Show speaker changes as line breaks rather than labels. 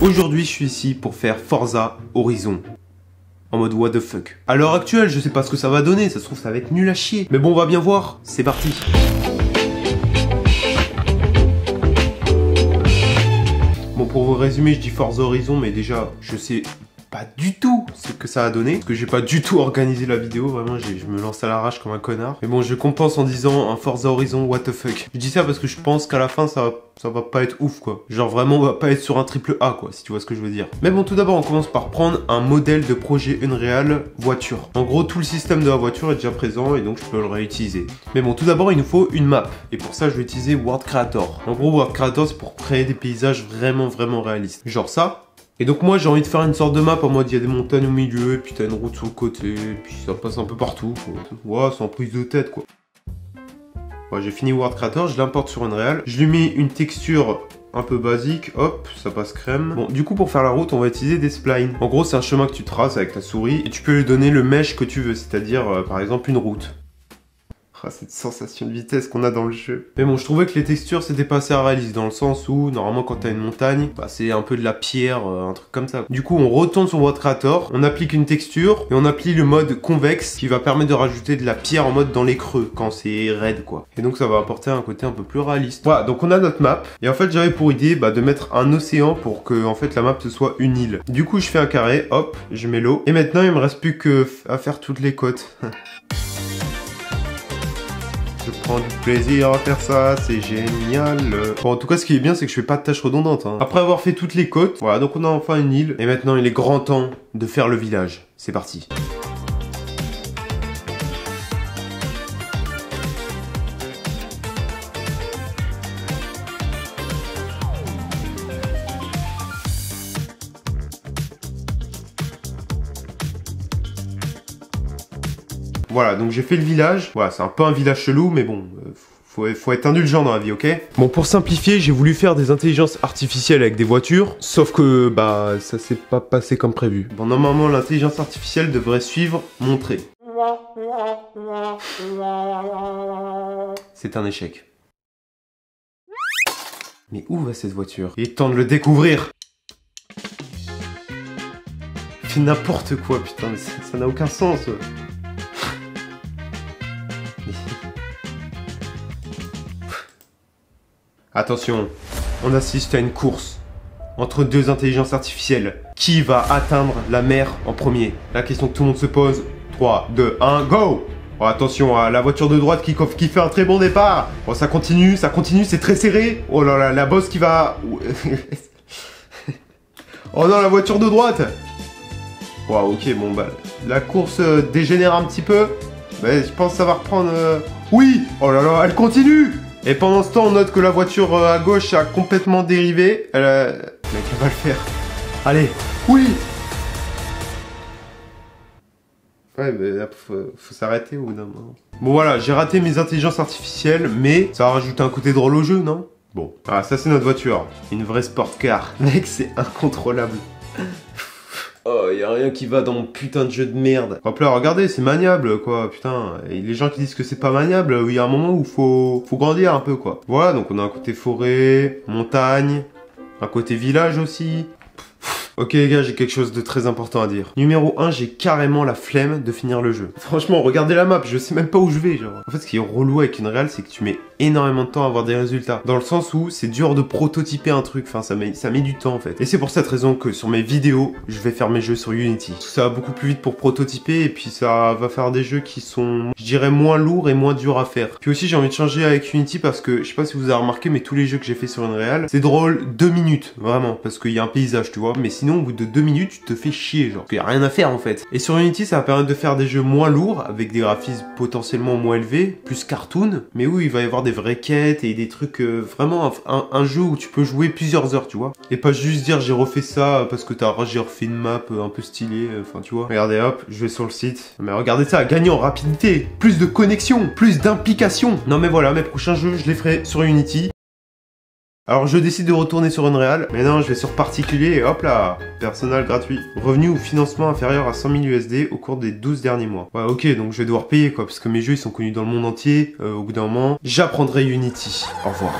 Aujourd'hui, je suis ici pour faire Forza Horizon. En mode what the fuck. À l'heure actuelle, je sais pas ce que ça va donner, ça se trouve ça va être nul à chier. Mais bon, on va bien voir, c'est parti. Bon, pour vous résumer, je dis Forza Horizon, mais déjà, je sais pas du tout ce que ça a donné. Parce que j'ai pas du tout organisé la vidéo, vraiment, je me lance à l'arrache comme un connard. Mais bon, je compense en disant un Forza Horizon what the fuck. Je dis ça parce que je pense qu'à la fin, ça va pas être ouf, quoi. Genre vraiment, on va pas être sur un triple A, quoi, si tu vois ce que je veux dire. Mais bon, tout d'abord, on commence par prendre un modèle de projet Unreal voiture. En gros, tout le système de la voiture est déjà présent et donc je peux le réutiliser. Mais bon, tout d'abord, il nous faut une map. Et pour ça, je vais utiliser World Creator. En gros, World Creator, c'est pour créer des paysages vraiment réalistes. Genre ça. Et donc moi j'ai envie de faire une sorte de map en mode il y a des montagnes au milieu, et puis t'as une route sur le côté, et puis ça passe un peu partout, quoi. Ouais, sans prise de tête, quoi. Ouais, j'ai fini World Creator, je l'importe sur Unreal. Je lui mets une texture un peu basique, hop, ça passe crème. Bon, du coup pour faire la route, on va utiliser des splines. En gros, c'est un chemin que tu traces avec ta souris, et tu peux lui donner le mesh que tu veux, c'est-à-dire par exemple une route. Ah, cette sensation de vitesse qu'on a dans le jeu. Mais bon, je trouvais que les textures c'était pas assez réaliste dans le sens où normalement quand t'as une montagne, bah, c'est un peu de la pierre, un truc comme ça. Du coup, on retourne sur World Creator, on applique une texture et on applique le mode convexe qui va permettre de rajouter de la pierre en mode dans les creux quand c'est raide, quoi. Et donc ça va apporter un côté un peu plus réaliste. Voilà, donc on a notre map et en fait j'avais pour idée de mettre un océan pour que en fait la map ce soit une île. Du coup, je fais un carré, hop, je mets l'eau et maintenant il me reste plus que à faire toutes les côtes. Je prends du plaisir à faire ça, c'est génial. Bon, en tout cas, ce qui est bien, c'est que je fais pas de tâches redondantes. Hein. Après avoir fait toutes les côtes, voilà, donc on a enfin une île. Et maintenant, il est grand temps de faire le village. C'est parti. Voilà, donc j'ai fait le village. Voilà, c'est un peu un village chelou, mais bon, faut être indulgent dans la vie, ok? Bon, pour simplifier, j'ai voulu faire des intelligences artificielles avec des voitures, sauf que, ça s'est pas passé comme prévu. Bon, normalement, l'intelligence artificielle devrait suivre mon trait. C'est un échec. Mais où va cette voiture? Il est temps de le découvrir! Fait n'importe quoi, putain, mais ça n'a aucun sens. Attention, on assiste à une course entre deux intelligences artificielles. Qui va atteindre la mer en premier? La question que tout le monde se pose. 3, 2, 1, go! Oh, attention à la voiture de droite qui fait un très bon départ. Oh, ça continue, c'est très serré. Oh là là, la bosse qui va... Oh non, la voiture de droite. Wow, ok, bon la course dégénère un petit peu. Mais je pense que ça va reprendre... Oui! Oh là là, elle continue! Et pendant ce temps, on note que la voiture à gauche a complètement dérivé. Mec, elle va le faire. Allez, oui! Ouais, mais là, faut s'arrêter au bout d'un moment. Bon voilà, j'ai raté mes intelligences artificielles, mais ça a rajouté un côté drôle au jeu, non? Bon, ah, ça c'est notre voiture. Une vraie sport car. Mec, c'est incontrôlable. Oh, y'a rien qui va dans mon putain de jeu de merde. Hop là, regardez, c'est maniable, quoi, putain. Et les gens qui disent que c'est pas maniable, il y a un moment où faut grandir un peu, quoi. Voilà, donc on a un côté forêt, montagne, un côté village aussi. Ok les gars, j'ai quelque chose de très important à dire. Numéro 1, j'ai carrément la flemme de finir le jeu. Franchement, regardez la map, je sais même pas où je vais, genre. En fait, ce qui est relou avec Unreal, c'est que tu mets énormément de temps à avoir des résultats. Dans le sens où c'est dur de prototyper un truc, enfin ça met du temps en fait. Et c'est pour cette raison que sur mes vidéos, je vais faire mes jeux sur Unity. Ça va beaucoup plus vite pour prototyper et puis ça va faire des jeux qui sont, je dirais, moins lourds et moins durs à faire. Puis aussi j'ai envie de changer avec Unity parce que, je sais pas si vous avez remarqué, mais tous les jeux que j'ai fait sur Unreal, c'est drôle 2 minutes, vraiment, parce qu'il y a un paysage, tu vois. Mais sinon, au bout de 2 minutes, tu te fais chier, genre. Parce qu'il y a rien à faire en fait. Et sur Unity, ça va permettre de faire des jeux moins lourds, avec des graphismes potentiellement moins élevés, plus cartoon, mais où il va y avoir des vraies quêtes et des trucs vraiment un jeu où tu peux jouer plusieurs heures, tu vois. Et pas juste dire j'ai refait ça parce que j'ai refait une map un peu stylée, enfin tu vois. Regardez hop, je vais sur le site. Mais regardez ça, gagner en rapidité, plus de connexion, plus d'implication. Non mais voilà, mes prochains jeux, je les ferai sur Unity. Alors je décide de retourner sur Unreal, mais non, je vais sur particulier et hop là, personnel gratuit. Revenu ou financement inférieur à 100 000 USD au cours des 12 derniers mois. Ouais ok, donc je vais devoir payer quoi, parce que mes jeux ils sont connus dans le monde entier, au bout d'un moment, j'apprendrai Unity. Au revoir.